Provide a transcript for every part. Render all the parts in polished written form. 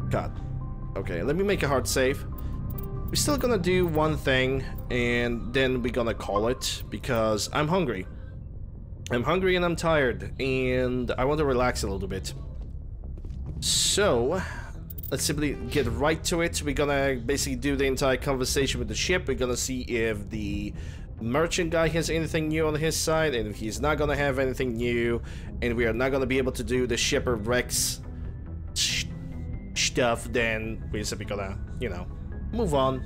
God. Okay, let me make a hard save. We're still gonna do one thing, and then we're gonna call it, because I'm hungry. I'm hungry and I'm tired, and I want to relax a little bit. So, let's simply get right to it. We're gonna basically do the entire conversation with the ship. We're gonna see if the merchant guy has anything new on his side, and if he's not gonna have anything new, and we are not gonna be able to do the Shepherd Rex stuff, then we're simply gonna, you know, move on.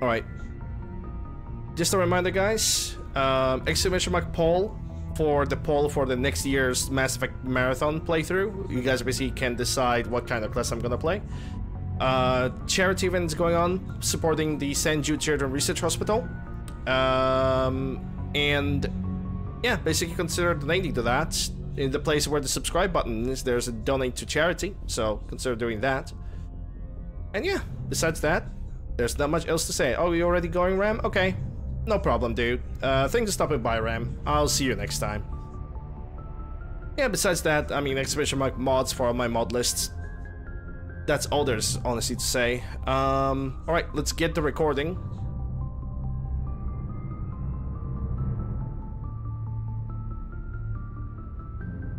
Alright. Just a reminder, guys, exclamation mark poll for the next year's Mass Effect Marathon playthrough. You guys basically can decide what kind of class I'm gonna play. Charity events going on supporting the St. Jude Children's Research Hospital. And yeah, basically consider donating to that. In the place where the subscribe button is, there's a donate to charity, so consider doing that. And yeah, besides that, there's not much else to say. Oh, you already going, Ram? Okay, no problem, dude. Thanks for stopping by, Ram. I'll see you next time. Yeah, besides that, I mean, exclamation mark mods for all my mod lists. That's all there's honestly to say. Alright, let's get the recording.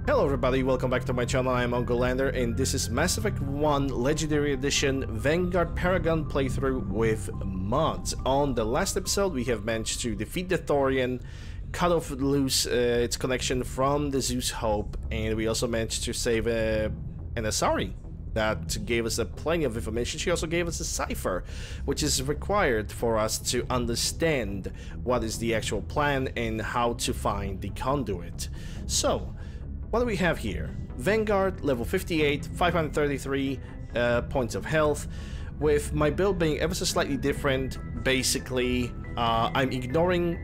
Hello everybody, welcome back to my channel. I am Uncle Lander, and this is Mass Effect 1 Legendary Edition Vanguard Paragon playthrough with mods. On the last episode, we have managed to defeat the Thorian, cut off loose its connection from the Zeus Hope, and we also managed to save an Asari that gave us plenty of information. She also gave us a cipher, which is required for us to understand what is the actual plan and how to find the conduit. So, what do we have here? Vanguard, level 58, 533 points of health. With my build being ever so slightly different, basically, I'm ignoring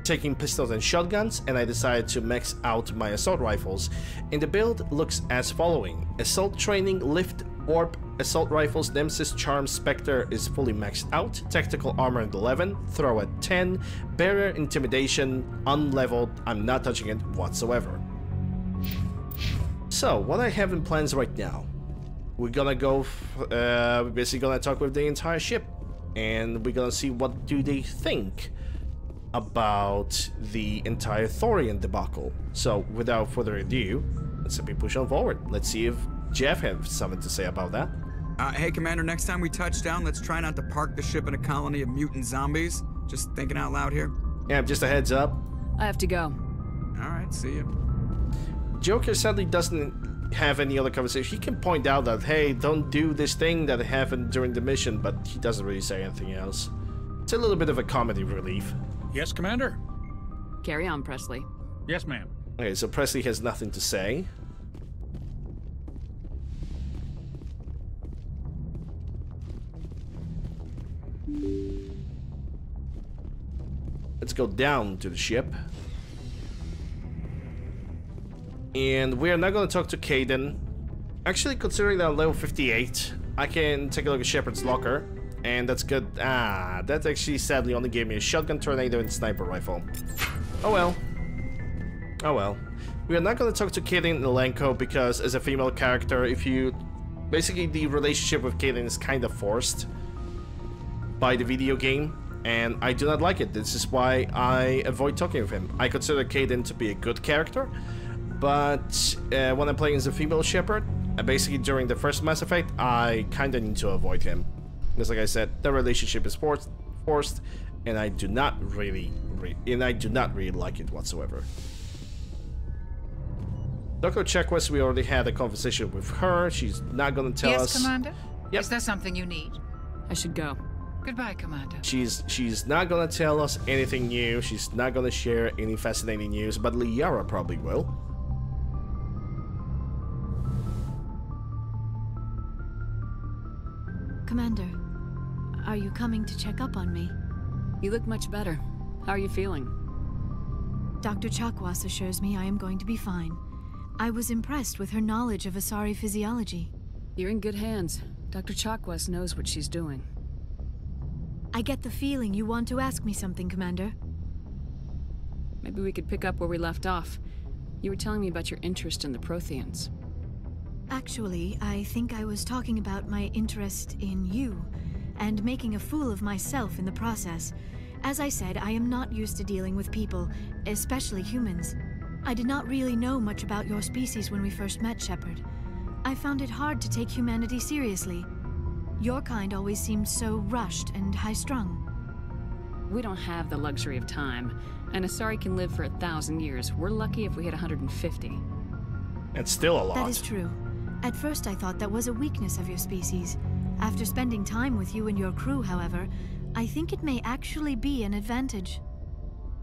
taking pistols and shotguns, and I decided to max out my assault rifles. And the build looks as following. Assault training, lift, warp, assault rifles, Nemesis, Charm, Spectre is fully maxed out. Tactical armor at 11, throw at 10, barrier, intimidation, unleveled, I'm not touching it whatsoever. So, what I have in plans right now, we're gonna go, we're basically gonna talk with the entire ship, and we're gonna see what do they think about the entire Thorian debacle. So, without further ado, let's simply push on forward. Let's see if Jeff has something to say about that. Hey, Commander, next time we touch down, let's try not to park the ship in a colony of mutant zombies. Just thinking out loud here. Yeah, just a heads up. I have to go. Alright, see you. Joker sadly doesn't have any other conversation. He can point out that, hey, don't do this thing that happened during the mission, but he doesn't really say anything else. It's a little bit of a comedy relief. Yes, Commander? Carry on, Presley. Yes, ma'am. Okay, so Presley has nothing to say. Let's go down to the ship. And we're not going to talk to Kaidan. Actually, considering that I'm level 58, I can take a look at Shepard's locker. And that's good. Ah, that actually sadly only gave me a shotgun, tornado, and sniper rifle. Oh well. Oh well. We are not going to talk to Kaidan Elenko because as a female character, if you... Basically, the relationship with Kaidan is kind of forced by the video game. And I do not like it. This is why I avoid talking with him. I consider Kaidan to be a good character. But when I'm playing as a female Shepard, basically during the first Mass Effect, I kind of need to avoid him. Because like I said, the relationship is forced, and I do not really like it whatsoever. Dr. Checkwest, we already had a conversation with her. She's not going to tell us. Yes, Commander? Yep. Is there something you need? I should go. Goodbye, Commander. She's not going to tell us anything new. She's not going to share any fascinating news, but Liara probably will. Commander, are you coming to check up on me? You look much better. How are you feeling? Dr. Chakwas assures me I am going to be fine. I was impressed with her knowledge of Asari physiology. You're in good hands. Dr. Chakwas knows what she's doing. I get the feeling you want to ask me something, Commander. Maybe we could pick up where we left off. You were telling me about your interest in the Protheans. Actually, I think I was talking about my interest in you, and making a fool of myself in the process. As I said, I am not used to dealing with people, especially humans. I did not really know much about your species when we first met, Shepard. I found it hard to take humanity seriously. Your kind always seemed so rushed and high-strung. We don't have the luxury of time, and Asari can live for 1,000 years. We're lucky if we hit 150. It's still a lot. That is true. At first I thought that was a weakness of your species. After spending time with you and your crew, however, I think it may actually be an advantage.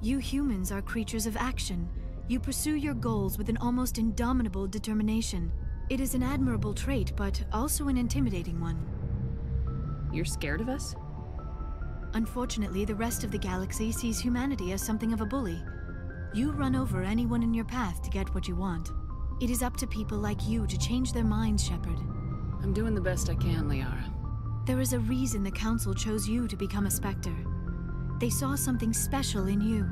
You humans are creatures of action. You pursue your goals with an almost indomitable determination. It is an admirable trait, but also an intimidating one. You're scared of us? Unfortunately, the rest of the galaxy sees humanity as something of a bully. You run over anyone in your path to get what you want. It is up to people like you to change their minds, Shepard. I'm doing the best I can, Liara. There is a reason the Council chose you to become a Spectre. They saw something special in you.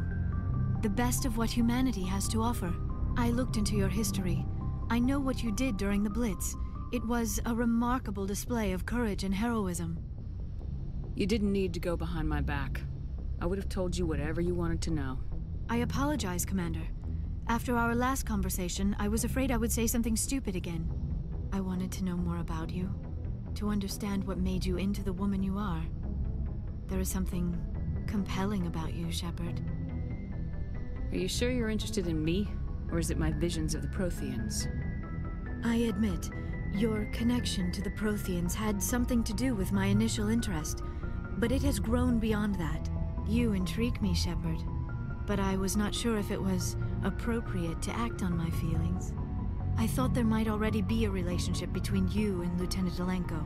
The best of what humanity has to offer. I looked into your history. I know what you did during the Blitz. It was a remarkable display of courage and heroism. You didn't need to go behind my back. I would have told you whatever you wanted to know. I apologize, Commander. After our last conversation, I was afraid I would say something stupid again. I wanted to know more about you, to understand what made you into the woman you are. There is something compelling about you, Shepard. Are you sure you're interested in me, or is it my visions of the Protheans? I admit, your connection to the Protheans had something to do with my initial interest, but it has grown beyond that. You intrigue me, Shepard, but I was not sure if it was appropriate to act on my feelings. I thought there might already be a relationship between you and Lieutenant Alenko.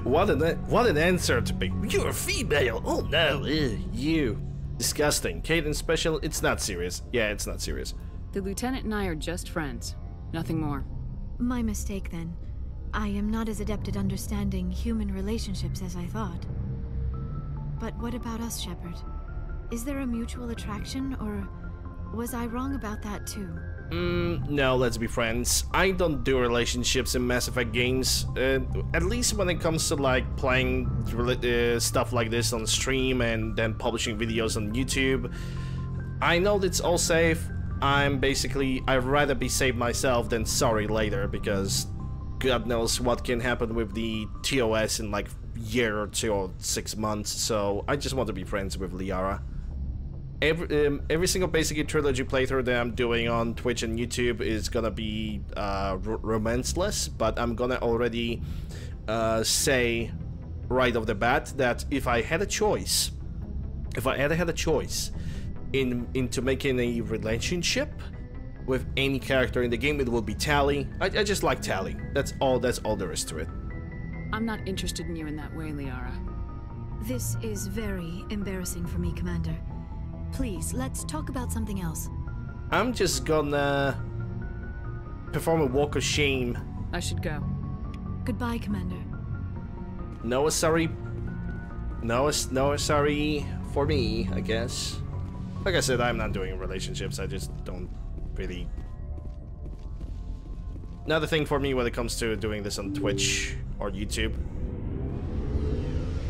What an answer to be. You're a female. Oh no, you. Disgusting. Caden special. It's not serious. Yeah, it's not serious. The Lieutenant and I are just friends. Nothing more. My mistake, then. I am not as adept at understanding human relationships as I thought. But what about us, Shepard? Is there a mutual attraction, or was I wrong about that too? No, let's be friends. I don't do relationships in Mass Effect games. At least when it comes to like playing stuff like this on stream and then publishing videos on YouTube. I know it's all safe. I'd rather be safe myself than sorry later, because God knows what can happen with the TOS in like a year or 2 or 6 months, so I just want to be friends with Liara. Every single basically trilogy playthrough that I'm doing on Twitch and YouTube is gonna be romanceless, but I'm gonna already say right off the bat that if I had a choice, into making a relationship with any character in the game, it will be Tali. I just like Tali. That's all there is to it. I'm not interested in you in that way, Liara. This is very embarrassing for me, Commander. Please, let's talk about something else. I'm just gonna perform a walk of shame. I should go. Goodbye, Commander. No sorry for me, I guess. Like I said, I'm not doing relationships. I just don't really. Another thing for me when it comes to doing this on Twitch or YouTube.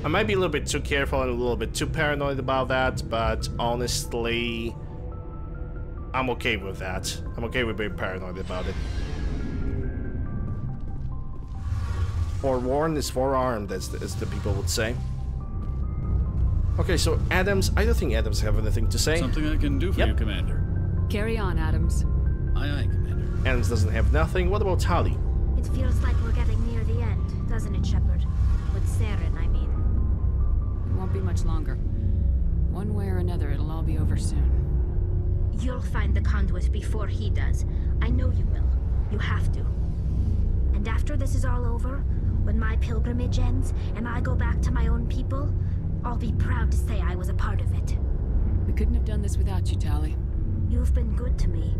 I might be a little bit too careful and a little bit too paranoid about that, but honestly, I'm okay with that. I'm okay with being paranoid about it. Forewarned is forearmed, as the people would say. Okay, so Adams, I don't think Adams have anything to say. Something I can do for you, Commander. Carry on, Adams. Aye, aye, Commander. Adams doesn't have nothing. What about Tali? It feels like we're getting near the end, doesn't it, Shepard? With Saren, I mean. It won't be much longer. One way or another, it'll all be over soon. You'll find the conduit before he does. I know you will. You have to. And after this is all over, when my pilgrimage ends and I go back to my own people, I'll be proud to say I was a part of it. We couldn't have done this without you, Tali. You've been good to me.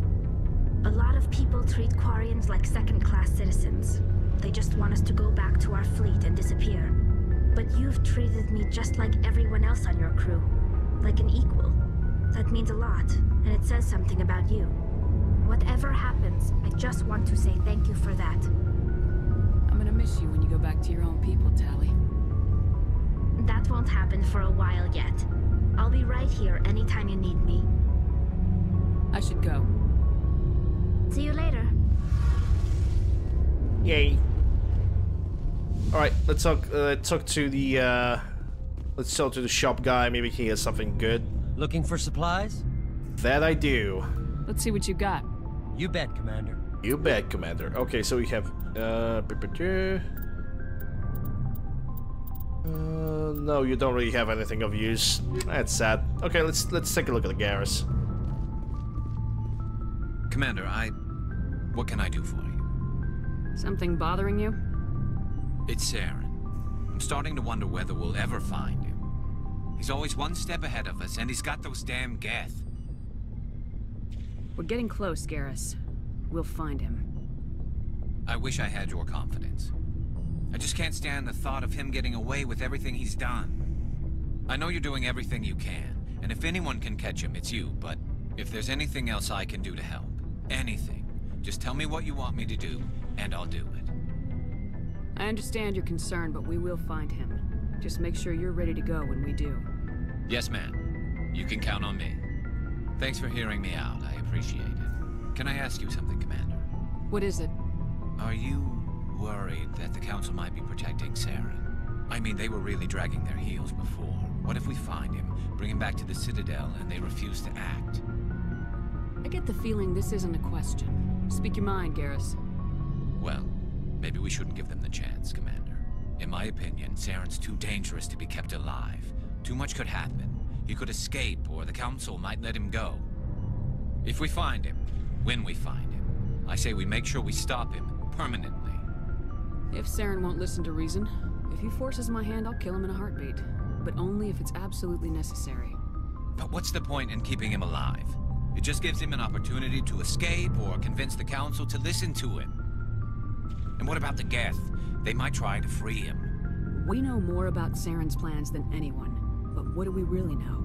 A lot of people treat Quarians like second-class citizens. They just want us to go back to our fleet and disappear. But you've treated me just like everyone else on your crew. Like an equal. That means a lot, and it says something about you. Whatever happens, I just want to say thank you for that. I'm gonna miss you when you go back to your own people, Tally. That won't happen for a while yet. I'll be right here anytime you need me. I should go. See you later. Yay. Alright, let's talk to the let's talk to the shop guy. Maybe he has something good. Looking for supplies? That I do. Let's see what you got. You bet, Commander. You bet, Commander. Okay, so we have no, you don't really have anything of use. That's sad. Okay, let's take a look at the garrison. Commander, what can I do for you? Something bothering you? It's Saren. I'm starting to wonder whether we'll ever find him. He's always one step ahead of us, and he's got those damn Geth. We're getting close, Garrus. We'll find him. I wish I had your confidence. I just can't stand the thought of him getting away with everything he's done. I know you're doing everything you can, and if anyone can catch him, it's you, but if there's anything else I can do to help, anything, just tell me what you want me to do, and I'll do it. I understand your concern, but we will find him. Just make sure you're ready to go when we do. Yes, ma'am. You can count on me. Thanks for hearing me out. I appreciate it. Can I ask you something, Commander? What is it? Are you worried that the Council might be protecting Saren? I mean, they were really dragging their heels before. What if we find him, bring him back to the Citadel, and they refuse to act? I get the feeling this isn't a question. Speak your mind, Garrus. Well, maybe we shouldn't give them the chance, Commander. In my opinion, Saren's too dangerous to be kept alive. Too much could happen. He could escape, or the Council might let him go. If we find him, when we find him, I say we make sure we stop him, permanently. If Saren won't listen to reason, if he forces my hand, I'll kill him in a heartbeat. But only if it's absolutely necessary. But what's the point in keeping him alive? It just gives him an opportunity to escape, or convince the Council to listen to him. And what about the Geth? They might try to free him. We know more about Saren's plans than anyone. But what do we really know?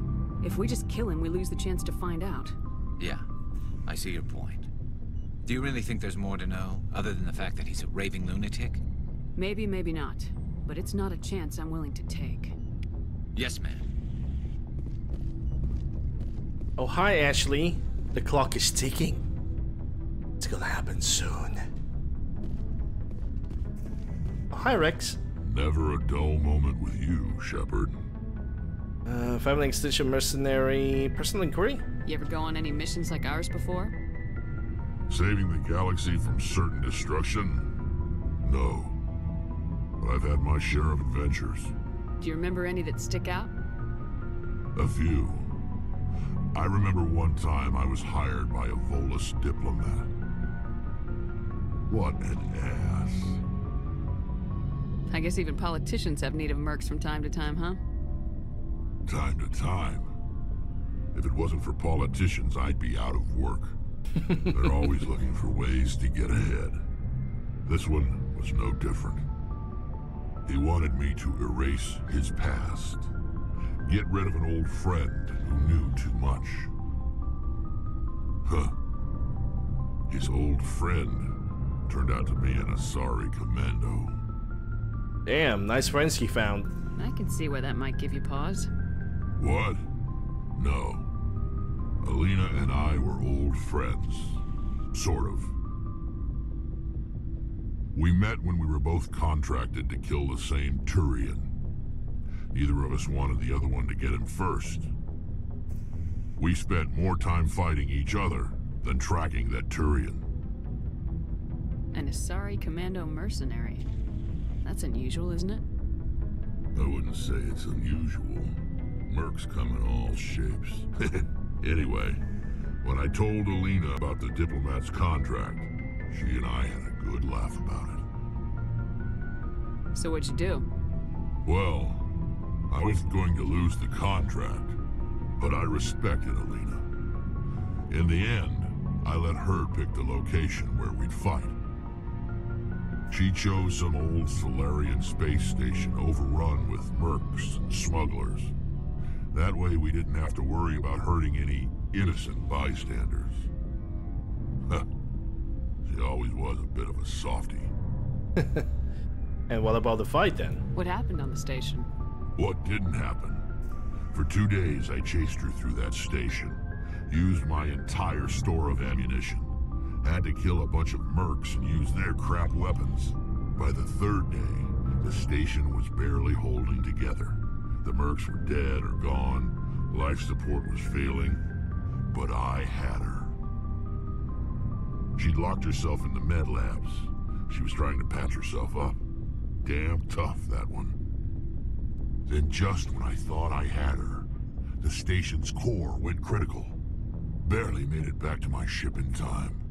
If we just kill him, we lose the chance to find out. Yeah, I see your point. Do you really think there's more to know, other than the fact that he's a raving lunatic? Maybe, maybe not. But it's not a chance I'm willing to take. Yes, ma'am. Oh, hi, Ashley. The clock is ticking. It's gonna happen soon. Oh, hi, Rex. Never a dull moment with you, Shepard. Family Extension Mercenary Personal Inquiry? You ever go on any missions like ours before? Saving the galaxy from certain destruction? No. But I've had my share of adventures. Do you remember any that stick out? A few. I remember one time I was hired by a Volus diplomat. What an ass. I guess even politicians have need of mercs from time to time, huh? Time to time. If it wasn't for politicians, I'd be out of work. They're always looking for ways to get ahead. This one was no different. He wanted me to erase his past. Get rid of an old friend who knew too much. Huh. His old friend turned out to be an Asari commando. Damn, nice friends he found. I can see why that might give you pause. What? No. Alina and I were old friends. Sort of. We met when we were both contracted to kill the same Turian. Neither of us wanted the other one to get him first. We spent more time fighting each other than tracking that Turian. An Asari commando mercenary. That's unusual, isn't it? I wouldn't say it's unusual. Mercs come in all shapes. Anyway, when I told Alina about the diplomat's contract, she and I had a good laugh about it. So what'd you do? Well, I wasn't going to lose the contract, but I respected Alina. In the end, I let her pick the location where we'd fight. She chose some old Solarian space station overrun with mercs and smugglers. That way we didn't have to worry about hurting any innocent bystanders. Huh. was a bit of a softie. And what about the fight then? What happened on the station? What didn't happen? For 2 days, I chased her through that station. Used my entire store of ammunition. Had to kill a bunch of mercs and use their crap weapons. By the 3rd day, the station was barely holding together. The mercs were dead or gone. Life support was failing. But I had her. She'd locked herself in the med labs. She was trying to patch herself up. Damn tough, that one. Then just when I thought I had her, the station's core went critical. Barely made it back to my ship in time.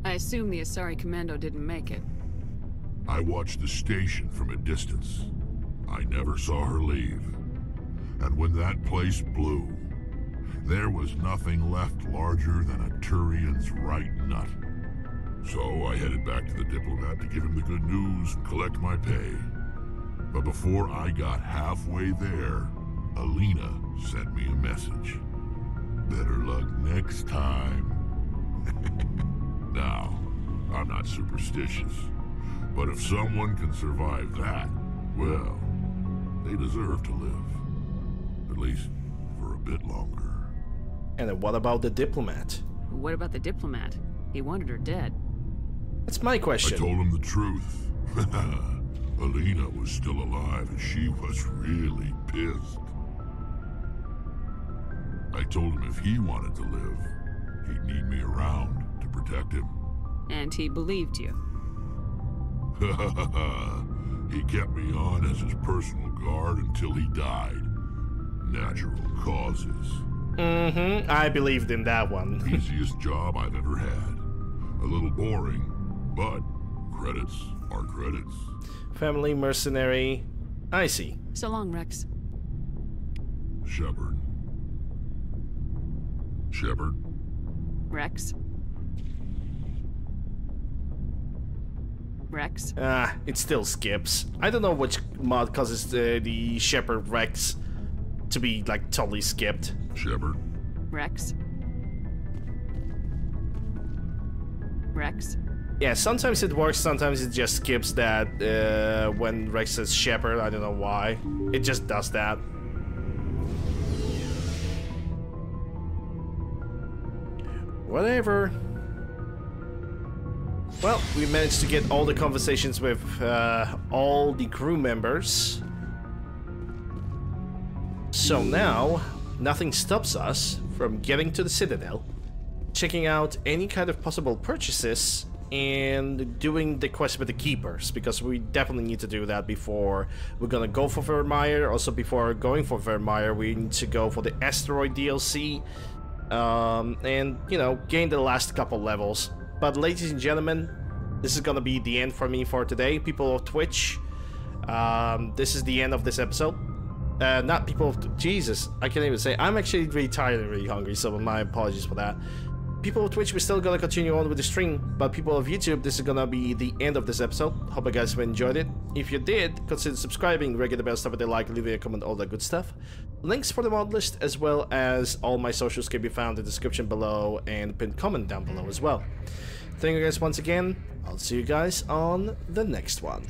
I assume the Asari Commando didn't make it. I watched the station from a distance. I never saw her leave. And when that place blew, there was nothing left larger than a Turian's right nut. So I headed back to the diplomat to give him the good news and collect my pay. But before I got halfway there, Alina sent me a message. Better luck next time. Now, I'm not superstitious, but if someone can survive that, well, they deserve to live. At least for a bit longer. And then what about the diplomat? What about the diplomat? He wanted her dead. That's my question. I told him the truth. Alina was still alive and she was really pissed. I told him if he wanted to live, he'd need me around to protect him. And he believed you. He kept me on as his personal guard until he died. Natural causes. Mm-hmm, I believed in that one. Easiest job I've ever had. A little boring, but credits are credits. Family mercenary. I see. So long, Rex. Shepard. Shepard? Rex? Rex? It still skips. I don't know which mod causes the Shepard Rex to be like totally skipped. Shepard? Rex? Rex? Yeah, sometimes it works, sometimes it just skips that when Rex says Shepard. I don't know why. It just does that. Whatever. Well, we managed to get all the conversations with all the crew members. So now, nothing stops us from getting to the Citadel, checking out any kind of possible purchases, and doing the quest with the Keepers, because we definitely need to do that before we're gonna go for Vermeer. Also, before going for Vermeer, we need to go for the Asteroid DLC, and, you know, gain the last couple levels. But ladies and gentlemen, this is gonna be the end for me for today. People of Twitch, this is the end of this episode. Not people of... Jesus, I can't even say. I'm actually really tired and really hungry, so my apologies for that. People of Twitch, we're still gonna continue on with the stream, but people of YouTube, this is gonna be the end of this episode. Hope you guys have enjoyed it. If you did, consider subscribing, regular bell, stuff with a like, leave a comment, all that good stuff. Links for the mod list, as well as all my socials, can be found in the description below and pinned comment down below as well. Thank you guys once again. I'll see you guys on the next one.